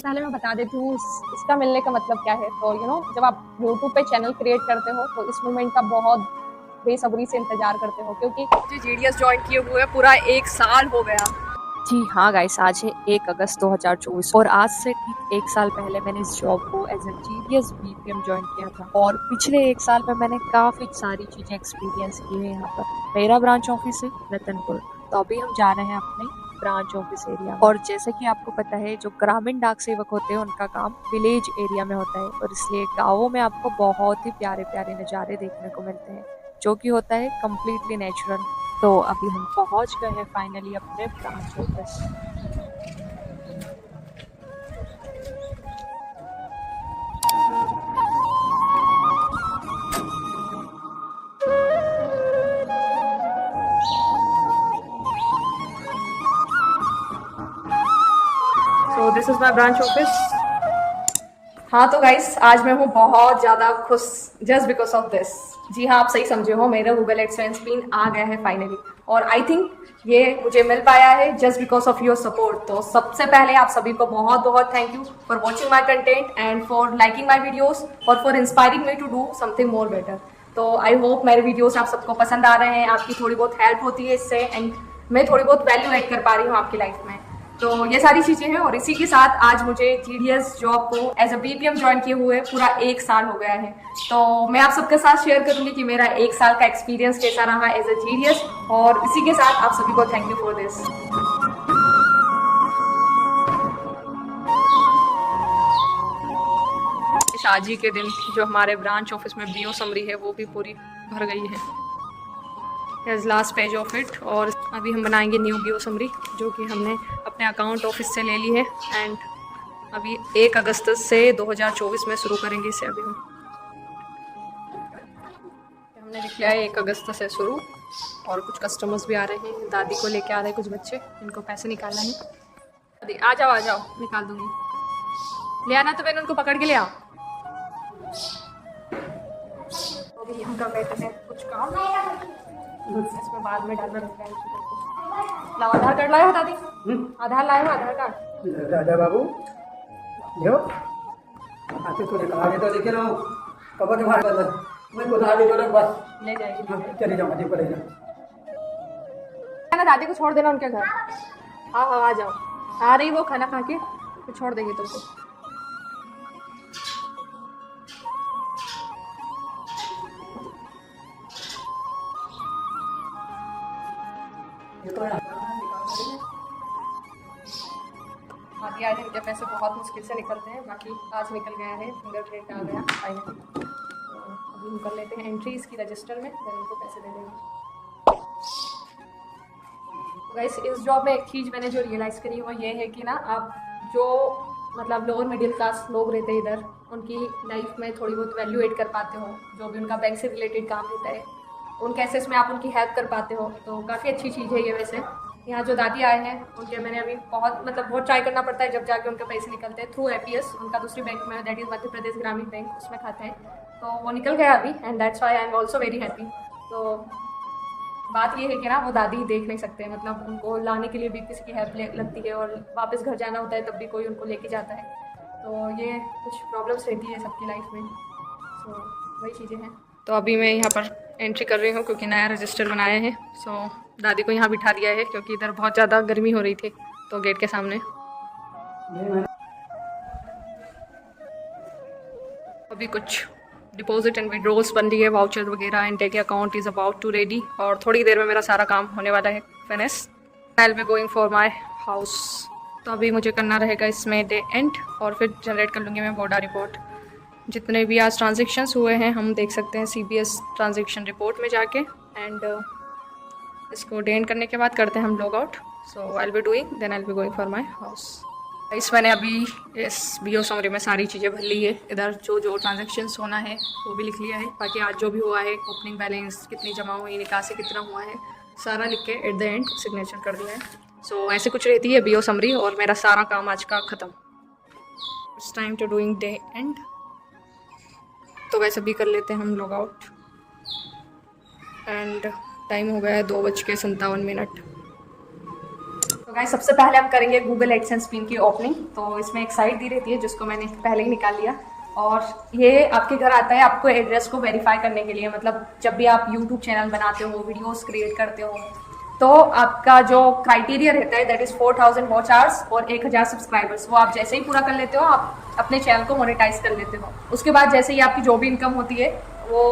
पहले मैं बता देती हूँ इसका मिलने का मतलब क्या है। तो जब आप यूट्यूब पे चैनल क्रिएट करते हो तो इस मोमेंट का बहुत बेसब्री से इंतजार करते हो, क्योंकि मुझे जीडीएस ज्वाइन किए हुए पूरा 1 साल हो गया। जी हाँ गाइस, आज है 1 अगस्त 2024 और आज से ठीक 1 साल पहले मैंने इस जॉब को as a GDS BPM join किया था। और पिछले 1 साल में मैंने काफी सारी चीजें एक्सपीरियंस की है यहाँ पर। मेरा ब्रांच ऑफिस है रतनपुर, तो अभी हम जा रहे हैं अपने ब्रांच ऑफिस एरिया में। और जैसे कि आपको पता है, जो ग्रामीण डाक सेवक होते हैं उनका काम विलेज एरिया में होता है, और इसलिए गाँवों में आपको बहुत ही प्यारे प्यारे नज़ारे देखने को मिलते हैं, जो कि होता है कम्प्लीटली नेचुरल। तो अभी हम पहुंच गए हैं फाइनली अपने branch office. So this is my branch office. हाँ तो गाइस, आज मैं हूँ बहुत ज़्यादा खुश जस्ट बिकॉज ऑफ दिस। जी हाँ, आप सही समझे हो, मेरा गूगल एडसेंस पिन आ गया है फाइनली। और आई थिंक ये मुझे मिल पाया है just because of your support. तो सबसे पहले आप सभी को बहुत बहुत thank you for watching my content and for liking my videos और for inspiring me to do something more better. तो आई होप मेरे वीडियोस आप सबको पसंद आ रहे हैं, आपकी थोड़ी बहुत हेल्प होती है इससे, एंड मैं थोड़ी बहुत वैल्यू ऐड कर पा रही हूँ आपकी लाइफ में। तो ये सारी चीज़ें हैं, और इसी के साथ आज मुझे जीडीएस जॉब को एज अ बीपीएम ज्वाइन किए हुए पूरा 1 साल हो गया है। तो मैं आप सबके साथ शेयर करूंगी कि मेरा 1 साल का एक्सपीरियंस कैसा रहा एज अ जीडीएस, और इसी के साथ आप सभी को थैंक यू फॉर दिस। आज ही के दिन जो हमारे ब्रांच ऑफिस में बीओ समरी है वो भी पूरी भर गई है। Is last page of it. और अभी हम बनाएंगे न्यू बीओ समरी, जो कि हमने अपने अकाउंट ऑफिस से ले ली है, एंड अभी 1 अगस्त से 2024 में शुरू करेंगे इसे। अभी हमने लिख लिया है 1 अगस्त से शुरू, और कुछ कस्टमर्स भी आ रहे हैं, दादी को लेके आ रहे हैं कुछ बच्चे, इनको पैसे निकालना है। दादी आ जाओ निकाल दूंगी, ले आना तो मैंने उनको पकड़ के ले आओ। अभी हम कर लेते हैं कुछ काम, इसमें बाद में डालना रहता है। लाओ आधार कार्ड लाए हो दादी? आधार लाए हो? आधार कार्ड राजा बाबू यो आते तो आगे तो देखे ना कब के मार बंद मैं को धागे जो बस ले जाएगी। चली जाओ मजे पड़ेगा ना, दादी को छोड़ देना उनके घर। हाँ आ जाओ, आ रही वो खाना खा के, तो छोड़ देगी तुमको। आगे आने के पैसे बहुत मुश्किल से निकलते हैं, बाकी आज निकल गया है, फिंगरप्रिंट आ गया फाइनली। तो अभी हम कर लेते हैं एंट्री इसकी रजिस्टर में, फिर उनको पैसे दे देंगे। गाइस, इस जॉब में एक चीज़ मैंने जो रियलाइज़ करी वो ये है कि ना, आप जो मतलब लोअर मिडिल क्लास लोग रहते हैं इधर, उनकी लाइफ में थोड़ी बहुत वैल्यू ऐड कर पाते हो। जो भी उनका बैंक से रिलेटेड काम रहता है, उन केसेस में आप उनकी हेल्प कर पाते हो, तो काफ़ी अच्छी चीज़ है ये। वैसे यहाँ जो दादी आए हैं उनके मैंने अभी बहुत ट्राई करना पड़ता है, जब जाके उनके पैसे निकलते हैं थ्रू एपीएस। उनका दूसरी बैंक में, दैट इज़ मध्य प्रदेश ग्रामीण बैंक, उसमें खाता है, तो वो निकल गया अभी, and that's why I am also very happy. तो बात ये है कि ना, वो दादी देख नहीं सकते, मतलब उनको लाने के लिए भी किसी की हेल्प लगती है, और वापस घर जाना होता है तब भी कोई उनको लेके जाता है। तो ये कुछ प्रॉब्लम्स रहती है सबकी लाइफ में, सो वही चीज़ें हैं। तो अभी मैं यहाँ पर एंट्री कर रही हूँ क्योंकि नया रजिस्टर बनाया है। सो दादी को यहाँ बिठा दिया है क्योंकि इधर बहुत ज़्यादा गर्मी हो रही थी, तो गेट के सामने। अभी कुछ डिपॉजिट एंड विड्रॉल्स बन रही है, वाउचर वगैरह, and daily account is about to ready, और थोड़ी देर में मेरा सारा काम होने वाला है finish. I will be going for my house. तो अभी मुझे करना रहेगा इसमें डे एंड, और फिर जनरेट कर लूँगी मैं बोडा रिपोर्ट। जितने भी आज ट्रांजेक्शन्स हुए हैं हम देख सकते हैं CBS ट्रांजेक्शन रिपोर्ट में जाके, एंड इसको डे एंड करने के बाद करते हैं हम log out. So I will be doing, then I will be going for my house. इस मैंने अभी इस बीओ समरी में सारी चीज़ें भर ली है। इधर जो जो ट्रांजेक्शन्स होना है वो भी लिख लिया है, बाकी आज जो भी हुआ है, ओपनिंग बैलेंस कितनी जमा हुई, निकासी कितना हुआ है, सारा लिख के एट द एंड सिग्नेचर कर दिया है। सो ऐसे कुछ रहती है बीओ समरी, और मेरा सारा काम आज का ख़त्म। It's time to doing day end. तो वैसे भी कर लेते हैं हम लॉग आउट, एंड टाइम हो गया है 2:57। तो गाइस सबसे पहले हम करेंगे गूगल एडसेंस पिन की ओपनिंग। तो इसमें एक साइट दी रहती है जिसको मैंने पहले ही निकाल लिया, और ये आपके घर आता है आपको एड्रेस को वेरीफाई करने के लिए। मतलब जब भी आप यूट्यूब चैनल बनाते हो, वीडियोस क्रिएट करते हो, तो आपका जो क्राइटेरिया रहता है दैट इज़ 4000 वॉच आवर्स और 1000 सब्सक्राइबर्स, वो आप जैसे ही पूरा कर लेते हो आप अपने चैनल को मोनेटाइज कर लेते हो। उसके बाद जैसे ही आपकी जो भी इनकम होती है वो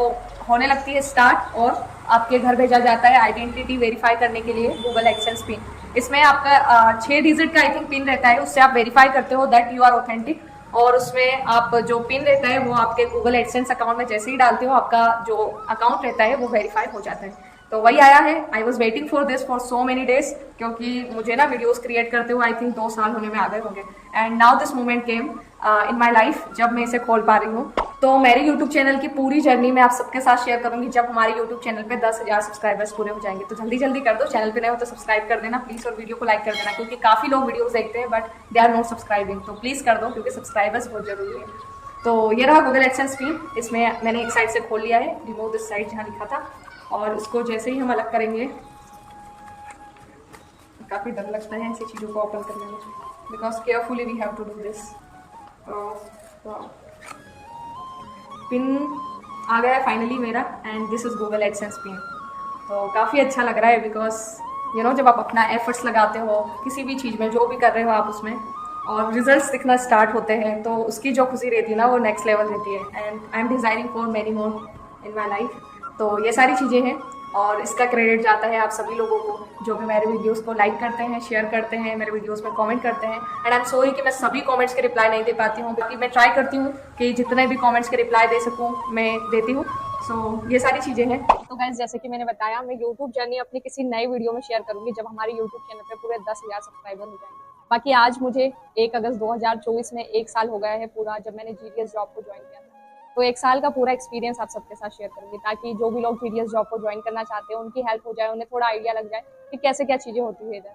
होने लगती है स्टार्ट, और आपके घर भेजा जाता है आइडेंटिटी वेरीफाई करने के लिए गूगल एडसेंस पिन। इसमें आपका 6 डिजिट का आई थिंक पिन रहता है, उससे आप वेरीफाई करते हो दैट यू आर ऑथेंटिक। और उसमें आप जो पिन रहता है वो आपके गूगल एडसेंस अकाउंट में जैसे ही डालते हो आपका जो अकाउंट रहता है वो वेरीफाई हो जाता है। तो वही आया है। I was waiting for this for so many days, क्योंकि मुझे ना वीडियोस क्रिएट करते हुए आई थिंक 2 साल होने में आ गए होंगे, and now this moment came in my life जब मैं इसे खोल पा रही हूँ। तो मेरे यूट्यूब चैनल की पूरी जर्नी मैं आप सबके साथ शेयर करूंगी जब हमारे यूट्यूब चैनल पे 10,000 सब्सक्राइबर्स पूरे हो जाएंगे। तो जल्दी जल्दी कर दो, चैनल पे नए हो तो सब्सक्राइब कर देना प्लीज़, और वीडियो को लाइक कर देना, क्योंकि काफ़ी लोग वीडियोस देखते हैं but they are not subscribing. तो प्लीज़ कर दो क्योंकि सब्सक्राइबर्स बहुत जरूरी है। तो ये रहा गूगल एडसेंस पिन। इसमें मैंने एक साइड से खोल लिया है, रिमूव दिस साइड जहाँ लिखा था, और इसको जैसे ही हम अलग करेंगे, काफ़ी डर लगता है ऐसी चीज़ों को ओपन करने में, because carefully we have to do this. Pin आ गया है फाइनली मेरा, and this is Google AdSense pin. तो काफ़ी अच्छा लग रहा है बिकॉज जब आप अपना एफर्ट्स लगाते हो किसी भी चीज़ में, जो भी कर रहे हो आप उसमें, और रिजल्ट्स दिखना स्टार्ट होते हैं, तो उसकी जो खुशी रहती है ना वो नेक्स्ट लेवल रहती है। And I am designing for many more in my life. तो ये सारी चीज़ें हैं, और इसका क्रेडिट जाता है आप सभी लोगों को जो भी मेरे वीडियोस को लाइक करते हैं, शेयर करते हैं, मेरे वीडियोस में कमेंट करते हैं। एंड आई एम सॉरी कि मैं सभी कमेंट्स के रिप्लाई नहीं दे पाती हूँ, बाकी मैं ट्राई करती हूँ कि जितने भी कमेंट्स के रिप्लाई दे सकूँ मैं देती हूँ। सो ये सारी चीज़ें हैं। तो गाइस जैसे कि मैंने बताया, मैं यूट्यूब जर्नी अपनी किसी नई वीडियो में शेयर करूँगी जब हमारे यूट्यूब चैनल पर पूरे 10,000 सब्सक्राइबर हो जाएंगे। बाकी आज मुझे 1 अगस्त 2024 में 1 साल हो गया है पूरा जब मैंने GDS जॉब को ज्वाइन किया था। तो 1 साल का पूरा एक्सपीरियंस आप सबके साथ शेयर करूंगी, ताकि जो भी लोग GDS जॉब को ज्वाइन करना चाहते हैं उनकी हेल्प हो जाए, उन्हें थोड़ा आइडिया लग जाए कि कैसे क्या चीज़ें होती है इधर।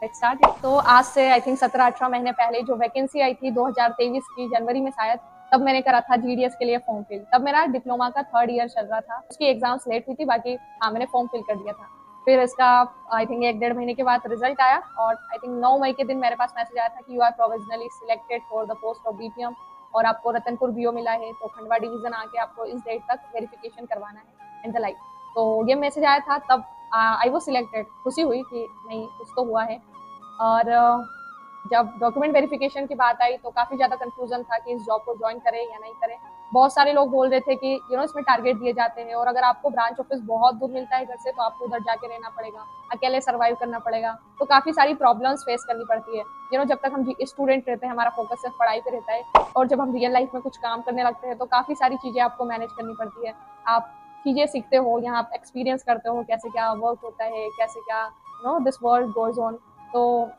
Let's start. तो आज से आई थिंक 17-18 महीने पहले जो वैकेंसी आई थी 2023 की जनवरी में शायद, तब मैंने करा था GDS के लिए फॉर्म फिल। तब मेरा डिप्लोमा का 3rd ईयर चल रहा था, उसकी एग्जाम्स लेट हुई थी, बाकी हाँ मैंने फॉर्म फिल कर दिया था। फिर इसका आई थिंक 1-1.5 महीने के बाद रिजल्ट आया, और आई थिंक 9 मई के दिन मेरे पास मैसेज आया था कि you are provisionally selected for the post of BPM, और आपको रतनपुर BO मिला है, तो खंडवा डिवीजन आके आपको इस डेट तक वेरिफिकेशन करवाना है एंड द लाइक। तो ये मैसेज आया था, तब आई वाज सिलेक्टेड। खुशी हुई कि नहीं कुछ तो हुआ है। और जब डॉक्यूमेंट वेरिफिकेशन की बात आई तो काफ़ी ज़्यादा कंफ्यूजन था कि इस जॉब को ज्वाइन करें या नहीं करें। बहुत सारे लोग बोल रहे थे कि इसमें टारगेट दिए जाते हैं, और अगर आपको ब्रांच ऑफिस बहुत दूर मिलता है घर से तो आपको उधर जाके रहना पड़ेगा, अकेले सर्वाइव करना पड़ेगा, तो काफ़ी सारी प्रॉब्लम्स फेस करनी पड़ती है। जब तक हम स्टूडेंट रहते हैं हमारा फोकस सिर्फ पढ़ाई पे रहता है, और जब हम रियल लाइफ में कुछ काम करने लगते हैं तो काफ़ी सारी चीज़ें आपको मैनेज करनी पड़ती है। आप चीज़ें सीखते हो, यहाँ आप एक्सपीरियंस करते हो कैसे क्या वर्क होता है, कैसे क्या दिस वर्ल्ड गोज ऑन। तो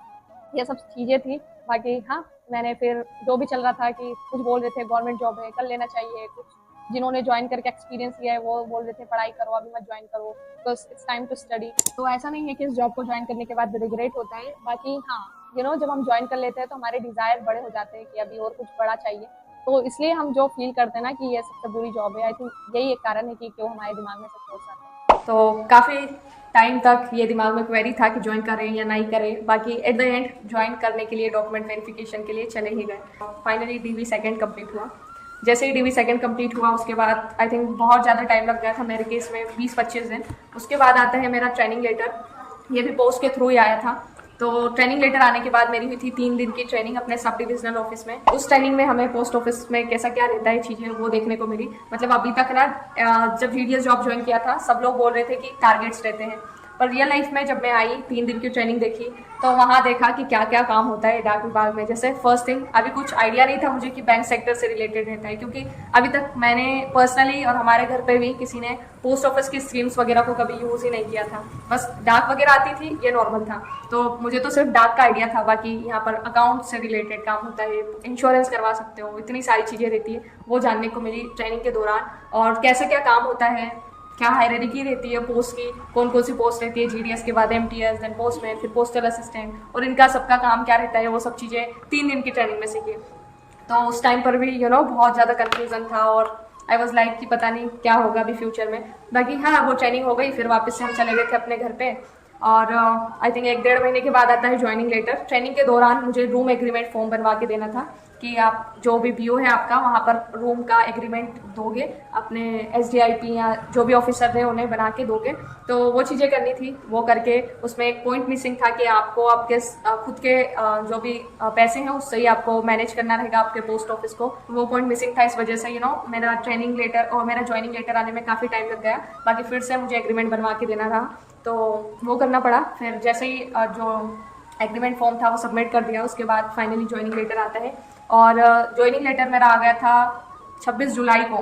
ये सब चीज़ें थी। बाकी हाँ, मैंने फिर जो भी चल रहा था कि कुछ बोल रहे थे गवर्नमेंट जॉब है कर लेना चाहिए, कुछ जिन्होंने ज्वाइन करके एक्सपीरियंस लिया है वो बोल रहे थे पढ़ाई करो, अभी मत ज्वाइन करो, because it's time to study. तो ऐसा नहीं है कि इस जॉब को ज्वाइन करने के बाद रिग्रेट होता है। बाकी हाँ, जब हम ज्वाइन कर लेते हैं तो हमारे डिज़ायर बड़े हो जाते हैं कि अभी और कुछ बड़ा चाहिए, तो इसलिए हम जो फील करते हैं ना कि ये सबसे बुरी जॉब है, आई थिंक यही एक कारण है कि क्यों हमारे दिमाग में सब सोच आता है। तो काफ़ी टाइम तक ये दिमाग में क्वेरी था कि ज्वाइन करें या नहीं करें। बाकी एट द एंड ज्वाइन करने के लिए डॉक्यूमेंट वेरिफिकेशन के लिए चले ही गए। फाइनली DV 2nd कंप्लीट हुआ। जैसे ही DV 2nd कंप्लीट हुआ उसके बाद आई थिंक बहुत ज़्यादा टाइम लग गया था मेरे केस में, 20-25 दिन। उसके बाद आता है मेरा ट्रेनिंग लेटर, ये भी पोस्ट के थ्रू ही आया था। तो ट्रेनिंग लेटर आने के बाद मेरी हुई थी 3 दिन की ट्रेनिंग अपने सब डिविजनल ऑफिस में। उस ट्रेनिंग में हमें पोस्ट ऑफिस में कैसा क्या रहता है चीज़ें वो देखने को मिली। मतलब अभी तक ना जब GDS जॉब ज्वाइन किया था सब लोग बोल रहे थे कि टारगेट्स रहते हैं, पर रियल लाइफ में जब मैं आई 3 दिन की ट्रेनिंग देखी तो वहाँ देखा कि क्या क्या काम होता है डाक विभाग में। जैसे फर्स्ट थिंग, अभी कुछ आइडिया नहीं था मुझे कि बैंक सेक्टर से रिलेटेड रहता है, क्योंकि अभी तक मैंने पर्सनली और हमारे घर पे भी किसी ने पोस्ट ऑफिस की स्कीम्स वगैरह को कभी यूज़ ही नहीं किया था। बस डाक वगैरह आती थी, ये नॉर्मल था। तो मुझे तो सिर्फ डाक का आइडिया था, बाकी यहाँ पर अकाउंट से रिलेटेड काम होता है, इंश्योरेंस करवा सकते हो, इतनी सारी चीज़ें रहती है, वो जानने को मिली ट्रेनिंग के दौरान। और कैसे क्या काम होता है, क्या हायरार्की रहती है पोस्ट की, कौन कौन सी पोस्ट रहती है GDS के बाद MTS, देन पोस्टमैन, फिर पोस्टल असिस्टेंट, और इनका सबका काम क्या रहता है, वो सब चीज़ें 3 दिन की ट्रेनिंग में सीखी। तो उस टाइम पर भी बहुत ज़्यादा कन्फ्यूज़न था, और आई वॉज लाइक कि पता नहीं क्या होगा अभी फ्यूचर में। बाकी हाँ, वो ट्रेनिंग हो गई, फिर वापस से हम चले गए थे अपने घर पे। और आई थिंक 1-1.5 महीने के बाद आता है ज्वाइनिंग लेटर। ट्रेनिंग के दौरान मुझे रूम एग्रीमेंट फॉर्म बनवा के देना था कि आप जो भी बीओ है आपका वहाँ पर रूम का एग्रीमेंट दोगे, अपने एसडीआईपी या जो भी ऑफिसर थे उन्हें बना के दोगे। तो वो चीज़ें करनी थी, वो करके उसमें एक पॉइंट मिसिंग था कि आपको आपके खुद के जो भी पैसे हैं उससे ही आपको मैनेज करना रहेगा आपके पोस्ट ऑफिस को। वो पॉइंट मिसिंग था, इस वजह से मेरा ट्रेनिंग लेटर और मेरा ज्वाइनिंग लेटर आने में काफ़ी टाइम लग गया। बाकी फिर से मुझे एग्रीमेंट बनवा के देना रहा, तो वो करना पड़ा। फिर जैसे ही जो एग्रीमेंट फॉर्म था वो सबमिट कर दिया, उसके बाद फाइनली ज्वाइनिंग लेटर आता है। और ज्वाइनिंग लेटर मेरा आ गया था 26 जुलाई को,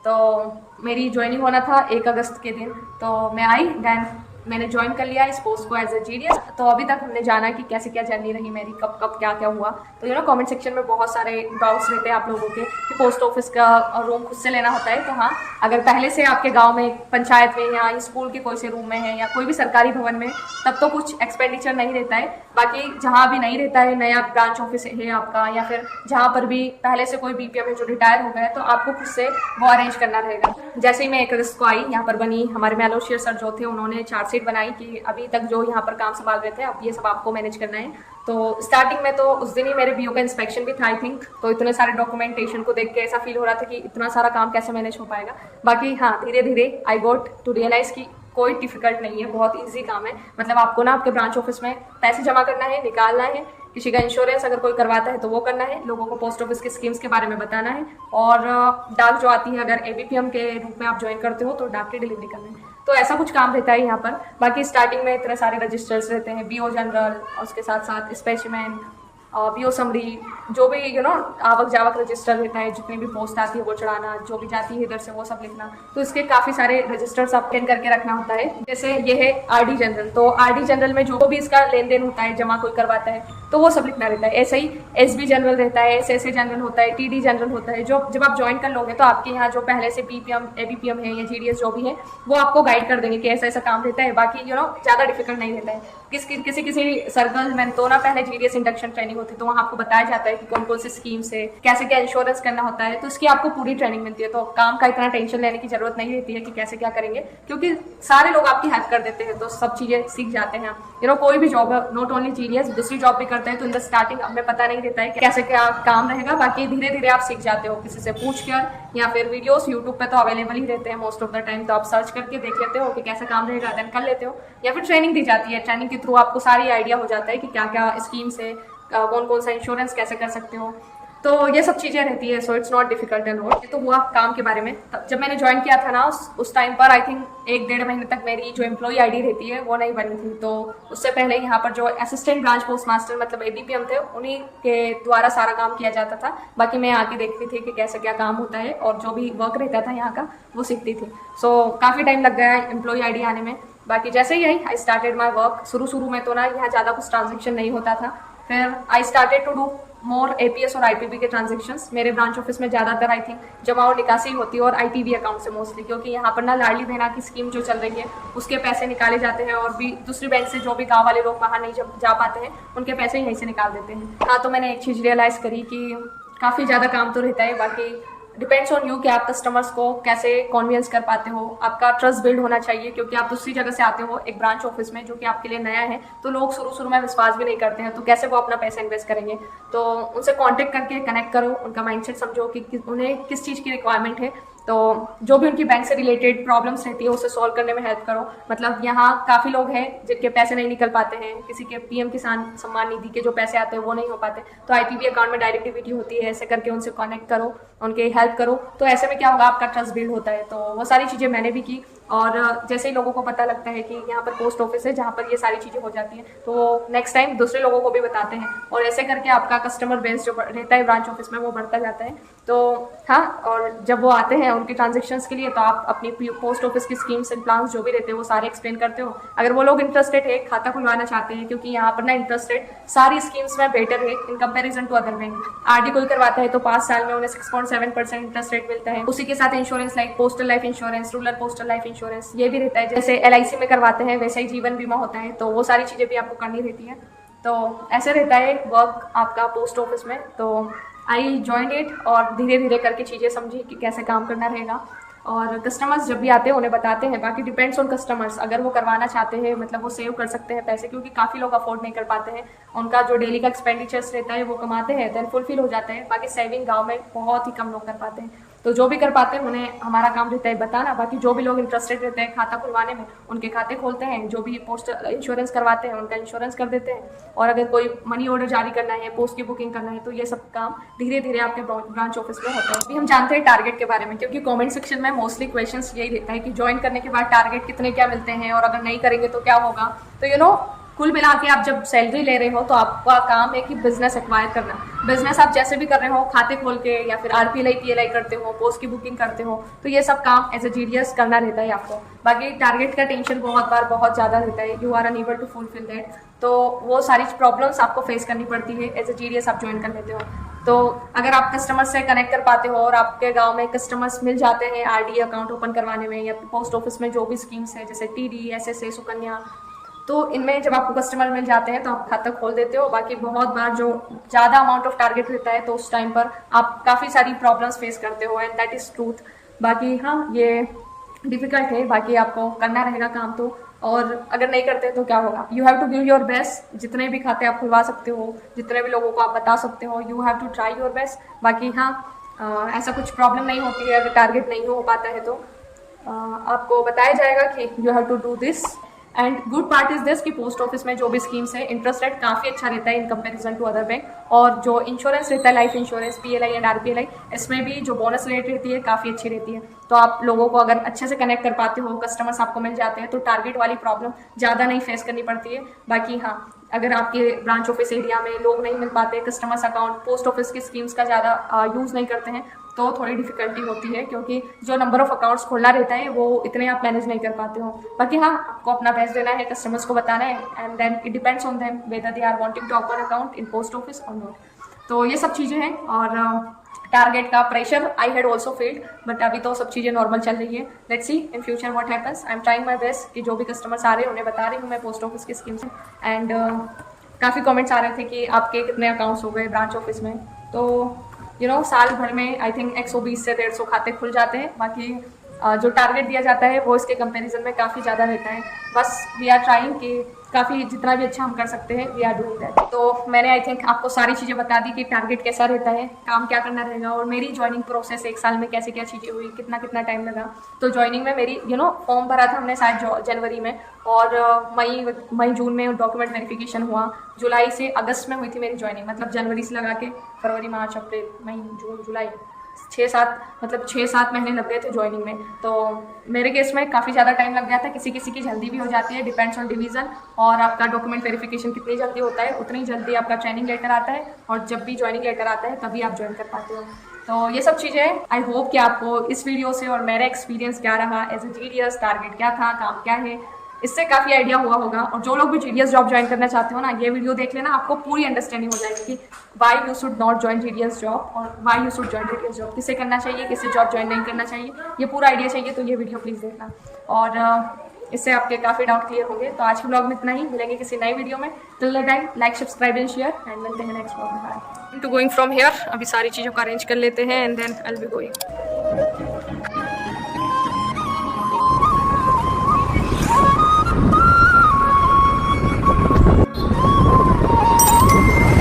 तो मेरी ज्वाइनिंग होना था 1 अगस्त के दिन। तो मैं आई, देन मैंने ज्वाइन कर लिया इस पोस्ट को एज ए जीडीएस। तो अभी तक हमने जाना कि कैसे क्या जर्नी रही मेरी, कब कब क्या क्या हुआ। तो कमेंट सेक्शन में बहुत सारे डाउट्स रहते हैं आप लोगों के कि पोस्ट ऑफिस का रूम खुद से लेना होता है। तो हाँ, अगर पहले से आपके गांव में पंचायत में या स्कूल के कोई से रूम में है या कोई भी सरकारी भवन में, तब तो कुछ एक्सपेंडिचर नहीं रहता है। बाकी जहाँ भी नहीं रहता है, नया ब्रांच ऑफिस है आपका, या फिर जहाँ पर भी पहले से कोई बीपीएम है जो रिटायर हो गया है, तो आपको खुद से वो अरेंज करना रहेगा। जैसे ही मैं 1 अगस्त को आई, यहाँ पर बनी, हमारे मैलोशियर सर जो थे उन्होंने चार्जशीट बनाई कि अभी तक जो यहाँ पर काम संभाल रहे थे अब ये सब आपको मैनेज करना है। तो स्टार्टिंग में तो उस दिन ही मेरे बीओ का इंस्पेक्शन भी था आई थिंक, तो इतने सारे डॉक्यूमेंटेशन को देख के ऐसा फील हो रहा था कि इतना सारा काम कैसे मैनेज हो पाएगा। बाकी हाँ, धीरे धीरे आई गॉट टू रियलाइज कि कोई डिफिकल्ट नहीं है, बहुत ईजी काम है। मतलब आपको आपके ब्रांच ऑफिस में पैसे जमा करना है, निकालना है, किसी का इंश्योरेंस अगर कोई करवाता है तो वो करना है, लोगों को पोस्ट ऑफिस की स्कीम्स के बारे में बताना है, और डाक जो आती है अगर एबीपीएम के रूप में आप ज्वाइन करते हो तो डाक की डिलीवरी करना है। तो ऐसा कुछ काम रहता है यहाँ पर। बाकी स्टार्टिंग में इतने सारे रजिस्टर्स रहते हैं, बीओ जनरल और उसके साथ साथ स्पेसिमेन, बीओ समरी, जो भी आवक जावक रजिस्टर रहता है, जितनी भी पोस्ट आती है वो चढ़ाना, जो भी जाती है इधर से वो सब लिखना। तो इसके काफ़ी सारे रजिस्टर्स आप पेन करके रखना होता है। जैसे ये है आरडी जनरल, तो आरडी जनरल में जो भी इसका लेन देन होता है, जमा कोई करवाता है तो वो सब लिखना रहता है। ऐसे ही एसबी जनरल रहता है, एसएसए जनरल होता है, टीडी जनरल होता है। जो जब आप ज्वाइन कर लोगे तो आपके यहाँ जो पहले से बीपीएम एबीपीएम है या जीडीएस जो भी है वो आपको गाइड कर देंगे कि ऐसा ऐसा काम रहता है। बाकी ज़्यादा डिफिकल्ट नहीं रहता है। किसी सर्कल में तो पहले जीडीएस इंडक्शन ट्रेनिंग होती है, तो वहाँ आपको बताया जाता है कि कौन कौन सी स्कीम्स है, कैसे क्या इंश्योरेंस करना होता है, तो इसकी आपको पूरी ट्रेनिंग मिलती है। तो काम का इतना टेंशन लेने की जरूरत नहीं रहती है कि कैसे क्या करेंगे, क्योंकि सारे लोग आपकी हेल्प कर देते हैं, तो सब चीज़ें सीख जाते हैं। कोई भी जॉब है, नॉट ओनली जीडीएस, दूसरी जॉब भी करते हैं, तो इन द स्टार्टिंग हमें पता नहीं रहता है कि कैसे क्या काम रहेगा। बाकी धीरे धीरे आप सीख जाते हो, किसी से पूछ कर, या फिर वीडियोस यूट्यूब पे तो अवेलेबल ही रहते हैं मोस्ट ऑफ द टाइम, तो आप सर्च करके देख लेते हो कि कैसा काम रहेगा, देन कर लेते हो। या फिर ट्रेनिंग दी जाती है, ट्रेनिंग के थ्रू आपको सारी आइडिया हो जाता है कि क्या क्या स्कीम्स है, कौन कौन सा इंश्योरेंस कैसे कर सकते हो। तो ये सब चीज़ें रहती है, so it's not difficult and all. ये तो हुआ काम के बारे में। तब जब मैंने ज्वाइन किया था ना, उस टाइम पर आई थिंक 1-1.5 महीने तक मेरी जो एम्प्लॉई आईडी रहती है वो नहीं बनी थी। तो उससे पहले यहाँ पर जो असिस्टेंट ब्रांच पोस्ट मास्टर मतलब एबीपीएम थे, उन्हीं के द्वारा सारा काम किया जाता था। बाकी मैं आके देखती थी कि कैसे क्या काम होता है, और जो भी वर्क रहता था यहाँ का वो सीखती थी। सो काफ़ी टाइम लग गया एम्प्लॉई आईडी आने में। बाकी जैसे ही आई स्टार्टेड माई वर्क। शुरू में तो यहाँ ज़्यादा कुछ ट्रांजेक्शन नहीं होता था। फिर I started to do more APS और आईपीबी के ट्रांजेक्शंस। मेरे ब्रांच ऑफिस में ज़्यादातर आई थिंक जमा और निकासी होती है, और आईटीबी अकाउंट से मोस्टली, क्योंकि यहाँ पर लाडली बहना की स्कीम जो चल रही है उसके पैसे निकाले जाते हैं, और भी दूसरी बैंक से जो भी गाँव वाले लोग वहाँ नहीं जा पाते हैं उनके पैसे यहीं से निकाल देते हैं। हाँ, तो मैंने एक चीज़ रियलाइज़ करी कि काफ़ी ज़्यादा काम तो रहता है। बाकी डिपेंड्स ऑन यू कि आप कस्टमर्स को कैसे कन्विंस कर पाते हो। आपका ट्रस्ट बिल्ड होना चाहिए, क्योंकि आप दूसरी जगह से आते हो एक ब्रांच ऑफिस में जो कि आपके लिए नया है, तो लोग शुरू में विश्वास भी नहीं करते हैं, तो कैसे वो अपना पैसा इन्वेस्ट करेंगे। तो उनसे कांटेक्ट करके कनेक्ट करो, उनका माइंडसेट समझो कि उन्हें किस चीज़ की रिक्वायरमेंट है। तो जो भी उनकी बैंक से रिलेटेड प्रॉब्लम्स रहती है उसे सॉल्व करने में हेल्प करो। मतलब यहाँ काफ़ी लोग हैं जिनके पैसे नहीं निकल पाते हैं, किसी के पीएम किसान सम्मान निधि के जो पैसे आते हैं वो नहीं हो पाते, तो आईपीबी अकाउंट में डायरेक्ट डीबीटी होती है। ऐसे करके उनसे कनेक्ट करो, उनके हेल्प करो, तो ऐसे में क्या होगा, आपका ट्रस्ट बिल्ड होता है। तो वो सारी चीज़ें मैंने भी की, और जैसे ही लोगों को पता लगता है कि यहाँ पर पोस्ट ऑफिस है जहाँ पर ये सारी चीज़ें हो जाती हैं, तो नेक्स्ट टाइम दूसरे लोगों को भी बताते हैं, और ऐसे करके आपका कस्टमर बेस जो रहता है ब्रांच ऑफिस में वो बढ़ता जाता है। तो हाँ, और जब वो आते हैं उनके ट्रांजेक्शन्स के लिए, तो आप अपनी पोस्ट ऑफिस की स्कीम्स एंड प्लान्स जो भी रहते हैं वो सारे एक्सप्लेन करते हो। अगर वो लोग इंटरेस्टेड है, खाता खुलवाना चाहते हैं, क्योंकि यहाँ पर इंटरेस्टेड सारी स्कीम्स में बेटर है in comparison to other bank. RD कोई करवाता है तो 5 साल में उन्हें 6.7% इंटरेस्ट रेट मिलता है। उसी के साथ insurance like postal life insurance, rural postal life insurance ये भी रहता है। जैसे LIC में करवाते हैं वैसे ही जीवन बीमा होता है, तो वो सारी चीज़ें भी आपको करनी रहती है। तो ऐसे रहता है वर्क आपका पोस्ट ऑफिस में। तो आई जॉइंड इट, और धीरे धीरे करके चीज़ें समझी कि कैसे काम करना रहेगा। और कस्टमर्स जब भी आते हैं उन्हें बताते हैं, बाकी डिपेंड्स ऑन कस्टमर्स, अगर वो करवाना चाहते हैं मतलब वो सेव कर सकते हैं पैसे, क्योंकि काफ़ी लोग अफोर्ड नहीं कर पाते हैं, उनका जो डेली का एक्सपेंडिचर्स रहता है वो कमाते हैं देन फुलफिल हो जाते हैं, बाकी सेविंग गाँव में बहुत ही कम लोग कर पाते हैं। तो जो भी कर पाते हैं उन्हें हमारा काम रहता है बताना, बाकी जो भी लोग इंटरेस्टेड रहते हैं खाता खुलवाने में उनके खाते खोलते हैं, जो भी पोस्ट इंश्योरेंस करवाते हैं उनका इंश्योरेंस कर देते हैं, और अगर कोई मनी ऑर्डर जारी करना है, पोस्ट की बुकिंग करना है, तो ये सब काम धीरे धीरे आपके ब्रांच ऑफिस में होता है। अभी हम जानते हैं टारगेट के बारे में, क्योंकि कमेंट सेक्शन में मोस्टली क्वेश्चंस यही रहता है कि ज्वाइन करने के बाद टारगेट कितने क्या मिलते हैं, और अगर नहीं करेंगे तो क्या होगा। तो कुल मिला के आप जब सैलरी ले रहे हो तो आपका काम है कि बिजनेस एक्वायर करना। बिजनेस आप जैसे भी कर रहे हो, खाते खोल के या फिर RPLI PLI करते हो, पोस्ट की बुकिंग करते हो, तो ये सब काम एज ए GDS करना रहता है आपको। बाकी टारगेट का टेंशन बहुत बार बहुत ज़्यादा रहता है, you are unable to fulfil that, तो वो सारी प्रॉब्लम्स आपको फेस करनी पड़ती है एज ए GDS आप ज्वाइन कर लेते हो। तो अगर आप कस्टमर से कनेक्ट कर पाते हो और आपके गांव में कस्टमर्स मिल जाते हैं RD अकाउंट ओपन करवाने में, या पोस्ट ऑफिस में जो भी स्कीम्स है जैसे TD SSA सुकन्या, तो इनमें जब आपको कस्टमर मिल जाते हैं तो आप खाता खोल देते हो। बाकी बहुत बार जो ज़्यादा अमाउंट ऑफ टारगेट रहता है तो उस टाइम पर आप काफ़ी सारी प्रॉब्लम्स फेस करते हो, एंड दैट इज़ ट्रूथ। बाकी हाँ, ये डिफ़िकल्ट है, बाकी आपको करना रहेगा काम तो, और अगर नहीं करते तो क्या होगा, you have to give your best. जितने भी खाते आप खुलवा सकते हो, जितने भी लोगों को आप बता सकते हो, you have to try your best. बाकी हाँ, ऐसा कुछ प्रॉब्लम नहीं होती है अगर टारगेट नहीं हो पाता है तो आपको बताया जाएगा कि you have to do this. And good part is this कि पोस्ट ऑफिस में जो भी स्कीम्स है इंटरेस्ट रेट काफ़ी अच्छा रहता है in comparison to other bank, और जो इंश्योरेंस रहता है life insurance PLI and RPLI, इसमें भी जो बोनस रेट रहती है काफ़ी अच्छी रहती है। तो आप लोगों को अगर अच्छे से कनेक्ट कर पाते हो, कस्टमर्स आपको मिल जाते हैं, तो टारगेट वाली प्रॉब्लम ज़्यादा नहीं फेस करनी पड़ती है। बाकी हाँ, अगर आपके ब्रांच ऑफिस एरिया में लोग नहीं मिल पाते, कस्टमर्स अकाउंट पोस्ट ऑफिस की स्कीम्स का ज़्यादा यूज़ नहीं करते हैं, तो थोड़ी डिफिकल्टी होती है, क्योंकि जो नंबर ऑफ अकाउंट्स खोलना रहता है वो इतने आप मैनेज नहीं कर पाते हो। बाकी हाँ, आपको अपना बेस्ट देना है, कस्टमर्स को बताना है, and then it depends on them whether they are wanting to open account in post office और नॉट। तो ये सब चीज़ें हैं, और टारगेट का pressure I had also felt, but अभी तो सब चीज़ें नॉर्मल चल रही है। Let's see in future what happens. I am trying my best कि जो भी कस्टमर्स आ रहे हैं उन्हें बता रही हूँ मैं पोस्ट ऑफिस की स्कीम्स। एंड काफ़ी कमेंट्स आ रहे थे कि आपके कितने अकाउंट्स हो गए ब्रांच ऑफिस में, तो साल भर में आई थिंक 120 से 150 खाते खुल जाते हैं। बाकी जो टारगेट दिया जाता है वो इसके कंपैरिजन में काफ़ी ज़्यादा रहता है। बस वी आर ट्राइंग कि काफ़ी जितना भी अच्छा हम कर सकते हैं वी आर डूइंग दैट। तो मैंने आई थिंक आपको सारी चीज़ें बता दी कि टारगेट कैसा रहता है, काम क्या करना रहेगा, और मेरी ज्वाइनिंग प्रोसेस 1 साल में कैसे क्या चीज़ें हुई, कितना कितना टाइम लगा। तो ज्वाइनिंग में मेरी फॉर्म भरा था हमने शायद जनवरी में, और मई जून में डॉक्यूमेंट वेरिफिकेशन हुआ, जुलाई से अगस्त में हुई थी मेरी ज्वाइनिंग। मतलब जनवरी से लगा के फरवरी मार्च अप्रैल मई जून जुलाई 6-7 महीने लग गए थे ज्वाइनिंग में। तो मेरे केस में काफ़ी ज़्यादा टाइम लग गया था, किसी किसी की जल्दी भी हो जाती है, डिपेंड्स ऑन डिवीज़न, और आपका डॉक्यूमेंट वेरिफिकेशन कितनी जल्दी होता है उतनी जल्दी आपका ट्रेनिंग लेटर आता है, और जब भी ज्वाइनिंग लेटर आता है तभी आप ज्वाइन कर पाते हो। तो ये सब चीज़ें आई होप कि आपको इस वीडियो से और मेरा एक्सपीरियंस क्या रहा एज ए GDS, टारगेट क्या था, काम क्या है, इससे काफ़ी आइडिया हुआ होगा। और जो लोग भी GDS जॉब ज्वाइन करना चाहते हो ना, ये वीडियो देख लेना, आपको पूरी अंडरस्टैंडिंग हो जाएगी कि why you should not join GDS job और why you should join GDS job, किसे करना चाहिए, किसे जॉब ज्वाइन नहीं करना चाहिए, ये पूरा आइडिया चाहिए तो ये वीडियो प्लीज़ देखना, और इससे आपके काफ़ी डाउट क्लियर होंगे। तो आज के ब्लॉग में इतना ही, मिलेंगे किसी नई वीडियो में। Till the time like subscribe and share, and मिलते हैं नेक्स्ट ब्लॉग में। Bye. To going from here, अभी सारी चीज़ों को अरेंज कर लेते हैं and then I will be going.